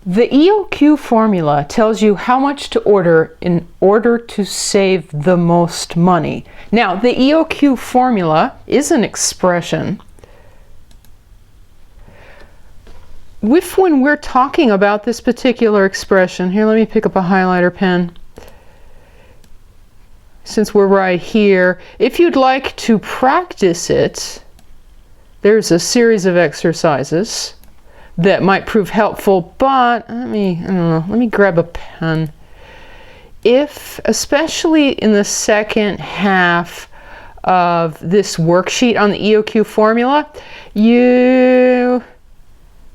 The EOQ formula tells you how much to order in order to save the most money. Now, the EOQ formula is an expression. When we're talking about this particular expression, here, let me pick up a highlighter pen. Since we're right here, if you'd like to practice it, there's a series of exercises that might prove helpful, but let me grab a pen. If, especially in the second half of this worksheet on the EOQ formula, you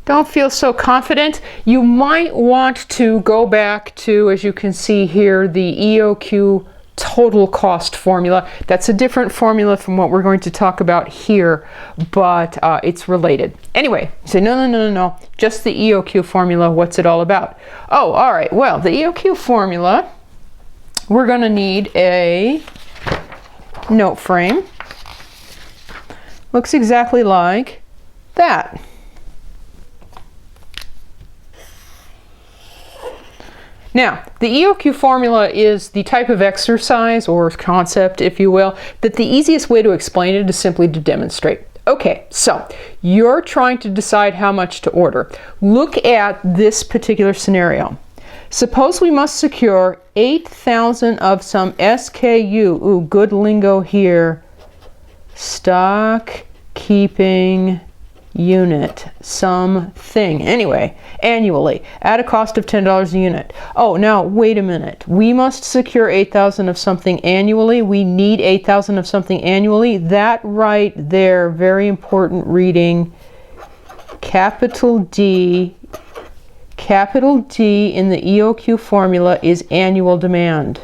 don't feel so confident, you might want to go back to, as you can see here, the EOQ total cost formula. That's a different formula from what we're going to talk about here, but it's related. Anyway, you say, no, just the EOQ formula, what's it all about? Oh, all right, well, the EOQ formula, we're going to need a note frame. Looks exactly like that. Now, the EOQ formula is the type of exercise, or concept, if you will, that the easiest way to explain it is simply to demonstrate. Okay, so you're trying to decide how much to order. Look at this particular scenario. Suppose we must secure 8,000 of some SKU, ooh, good lingo here, stock keeping unit, something, anyway, annually, at a cost of $10 a unit. Oh, now, wait a minute. We must secure 8,000 of something annually. We need 8,000 of something annually. That right there, very important reading. Capital D in the EOQ formula is annual demand.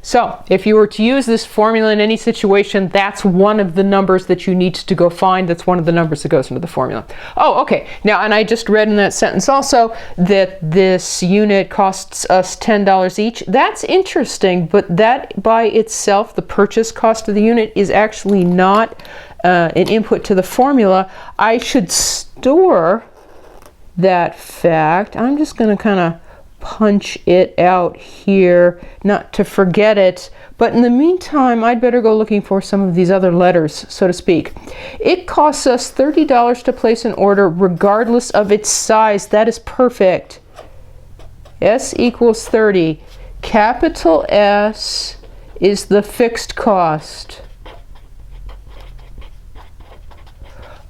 So, if you were to use this formula in any situation, that's one of the numbers that you need to go find. That's one of the numbers that goes into the formula. Oh, okay. Now, and I just read in that sentence also that this unit costs us $10 each. That's interesting, but that by itself, the purchase cost of the unit, is actually not an input to the formula. I should store that fact. I'm just going to kind of punch it out here, not to forget it, but in the meantime I'd better go looking for some of these other letters, so to speak. It costs us $30 to place an order regardless of its size. That is perfect. S equals 30. Capital S is the fixed cost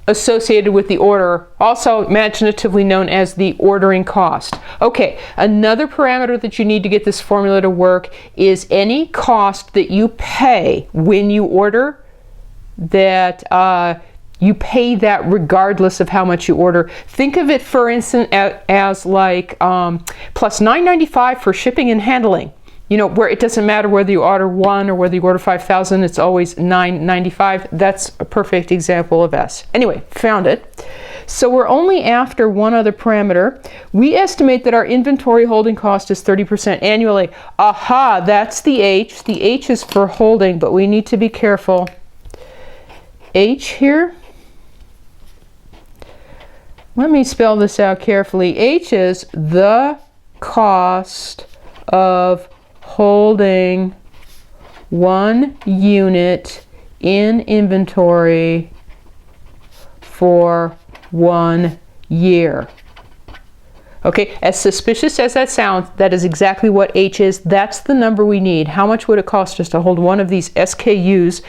associated with the order, also imaginatively known as the ordering cost. Okay, another parameter that you need to get this formula to work is any cost that you pay when you order, that you pay that regardless of how much you order. Think of it, for instance, as like plus $9.95 for shipping and handling. You know, where it doesn't matter whether you order one or whether you order 5,000, it's always $9.95. That's a perfect example of S. Anyway, found it. So we're only after one other parameter. We estimate that our inventory holding cost is 30% annually. Aha, that's the H. The H is for holding, but we need to be careful. H here. Let me spell this out carefully. H is the cost of holding one unit in inventory for 1 year. Okay, as suspicious as that sounds, that is exactly what H is. That's the number we need. How much would it cost us to hold one of these SKUs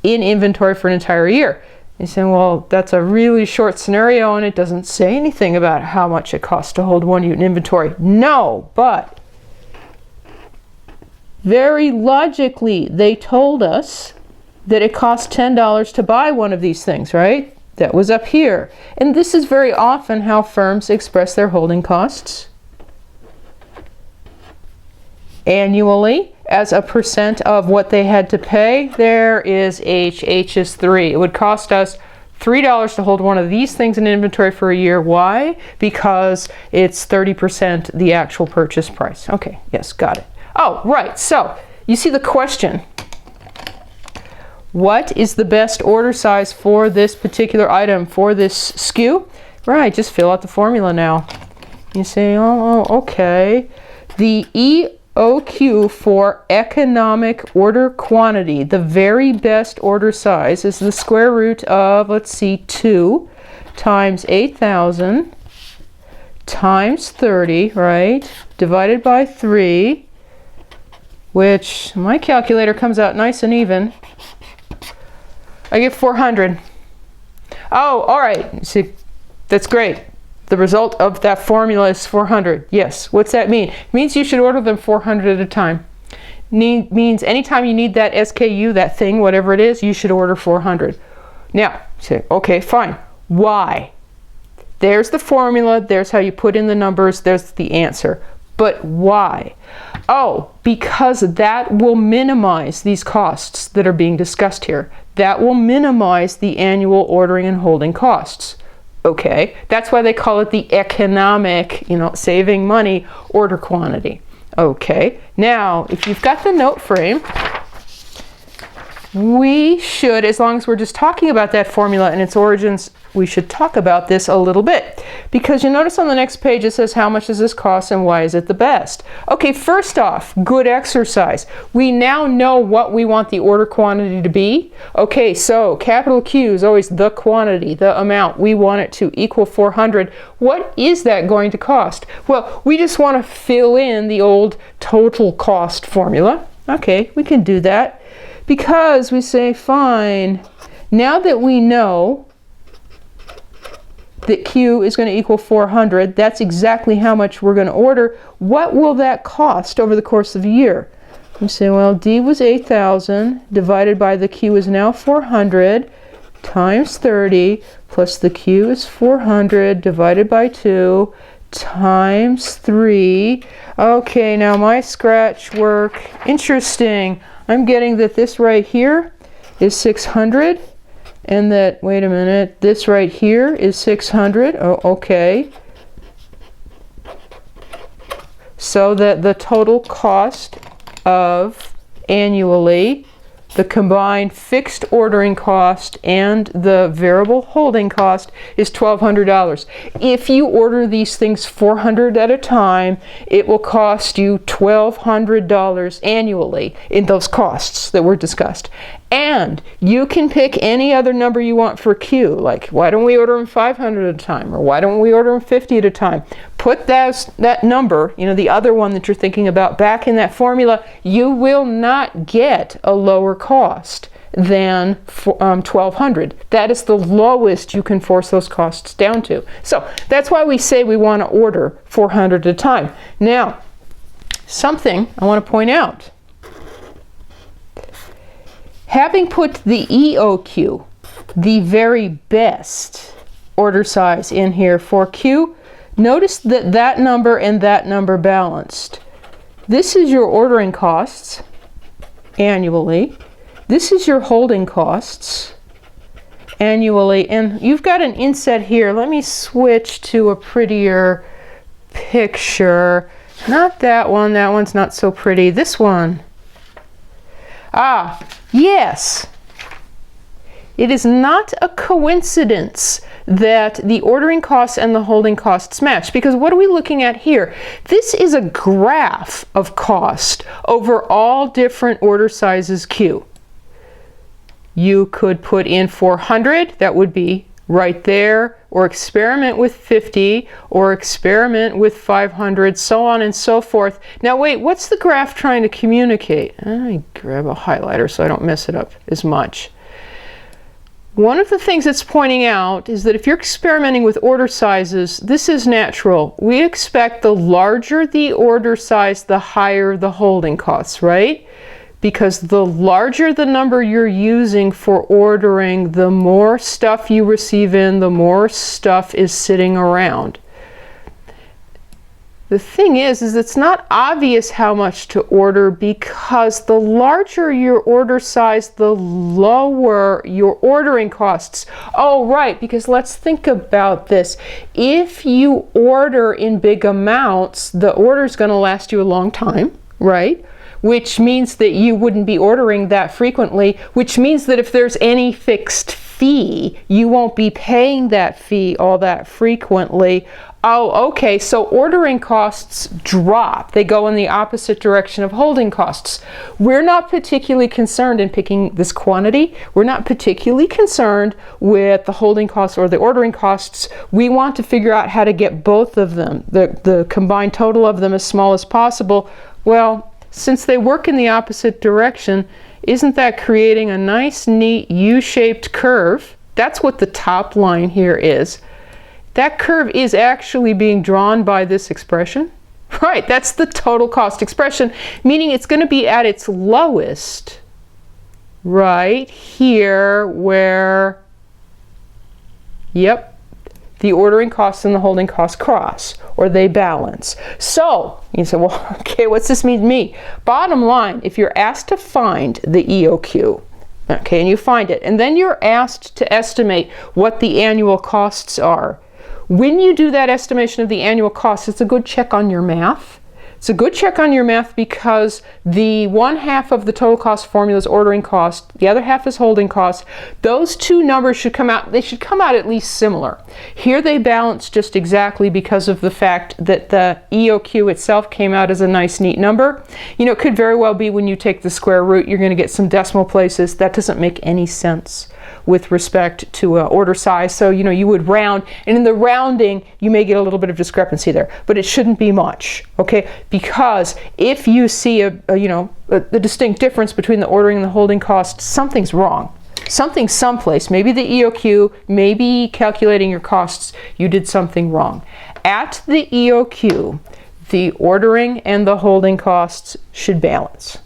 in inventory for an entire year? You say, well, that's a really short scenario and it doesn't say anything about how much it costs to hold one unit in inventory. No, but very logically, they told us that it cost $10 to buy one of these things, right? That was up here. And this is very often how firms express their holding costs. Annually, as a percent of what they had to pay. There is H. H is 3. It would cost us $3 to hold one of these things in inventory for a year. Why? Because it's 30% the actual purchase price. Okay, yes, got it. Oh, right. So, you see the question. What is the best order size for this particular item, for this SKU? Right, just fill out the formula now. You say, oh, okay. The EOQ for economic order quantity, the very best order size, is the square root of, let's see, 2 times 8,000 times 30, right, divided by 3, which my calculator comes out nice and even. I get 400. Oh, all right. See, that's great. The result of that formula is 400. Yes. What's that mean? It means you should order them 400 at a time. Means anytime you need that SKU, that thing, whatever it is, you should order 400. Now, say, okay, fine. Why? There's the formula, there's how you put in the numbers, there's the answer. But why? Oh, because that will minimize these costs that are being discussed here. That will minimize the annual ordering and holding costs. Okay, that's why they call it the economic, saving money order quantity. Okay, now if you've got the note frame, we should, as long as we're just talking about that formula and its origins, we should talk about this a little bit. Because you notice on the next page it says how much does this cost and why is it the best? Okay, first off, good exercise. We now know what we want the order quantity to be. Okay, so capital Q is always the quantity, the amount. We want it to equal 400. What is that going to cost? Well, we just want to fill in the old total cost formula. Okay, we can do that. Because we say, fine, now that we know that Q is going to equal 400, that's exactly how much we're going to order. What will that cost over the course of a year? We say, well, D was 8,000 divided by the Q is now 400 times 30 plus the Q is 400 divided by 2 times 3. Okay, now my scratch work, interesting. I'm getting that this right here is 600 and that, wait a minute, this right here is 600. Oh, okay. So that the total cost of annually, the combined fixed ordering cost and the variable holding cost is $1,200. If you order these things 400 at a time, it will cost you $1,200 annually in those costs that were discussed. And you can pick any other number you want for Q, like why don't we order them 500 at a time, or why don't we order them 50 at a time? Put that number, the other one that you're thinking about, back in that formula. You will not get a lower cost than 1,200. That is the lowest you can force those costs down to. So that's why we say we want to order 400 at a time. Now, something I want to point out. Having put the EOQ, the very best order size, in here for Q, notice that that number and that number balanced. This is your ordering costs annually. This is your holding costs annually. And you've got an inset here. Let me switch to a prettier picture. Not that one. That one's not so pretty. This one. Ah, yes. It is not a coincidence that the ordering costs and the holding costs match, because what are we looking at here? This is a graph of cost over all different order sizes Q. You could put in 400, that would be right there, or experiment with 50, or experiment with 500, so on and so forth. Now wait, what's the graph trying to communicate? Let me grab a highlighter so I don't mess it up as much. One of the things it's pointing out is that if you're experimenting with order sizes, this is natural. We expect the larger the order size, the higher the holding costs, right? Because the larger the number you're using for ordering, the more stuff you receive in, the more stuff is sitting around. The thing is it's not obvious how much to order, because the larger your order size, the lower your ordering costs. Oh, right, because let's think about this. If you order in big amounts, the order's going to last you a long time, right? which means that you wouldn't be ordering that frequently, which means that if there's any fixed fee, you won't be paying that fee all that frequently. Oh, okay, so ordering costs drop. They go in the opposite direction of holding costs. We're not particularly concerned in picking this quantity. We're not particularly concerned with the holding costs or the ordering costs. We want to figure out how to get both of them, the combined total of them, as small as possible. Well, since they work in the opposite direction, isn't that creating a nice, neat U-shaped curve? That's what the top line here is. That curve is actually being drawn by this expression. Right, that's the total cost expression, meaning it's going to be at its lowest right here where, yep, the ordering costs and the holding costs cross, or they balance. So, you say, well, okay, what's this mean to me? Bottom line, if you're asked to find the EOQ, okay, and you find it, and then you're asked to estimate what the annual costs are, when you do that estimation of the annual cost, it's a good check on your math. It's a good check on your math because the one half of the total cost formula is ordering cost, the other half is holding cost. Those two numbers should come out, they should come out at least similar. Here they balance just exactly because of the fact that the EOQ itself came out as a nice neat number. You know, it could very well be when you take the square root, you're going to get some decimal places. That doesn't make any sense with respect to order size. So, you know, you would round, and in the rounding, you may get a little bit of discrepancy there, but it shouldn't be much, okay? Because if you see a distinct difference between the ordering and the holding cost, something's wrong. Something someplace, maybe the EOQ, maybe calculating your costs, you did something wrong. At the EOQ, the ordering and the holding costs should balance.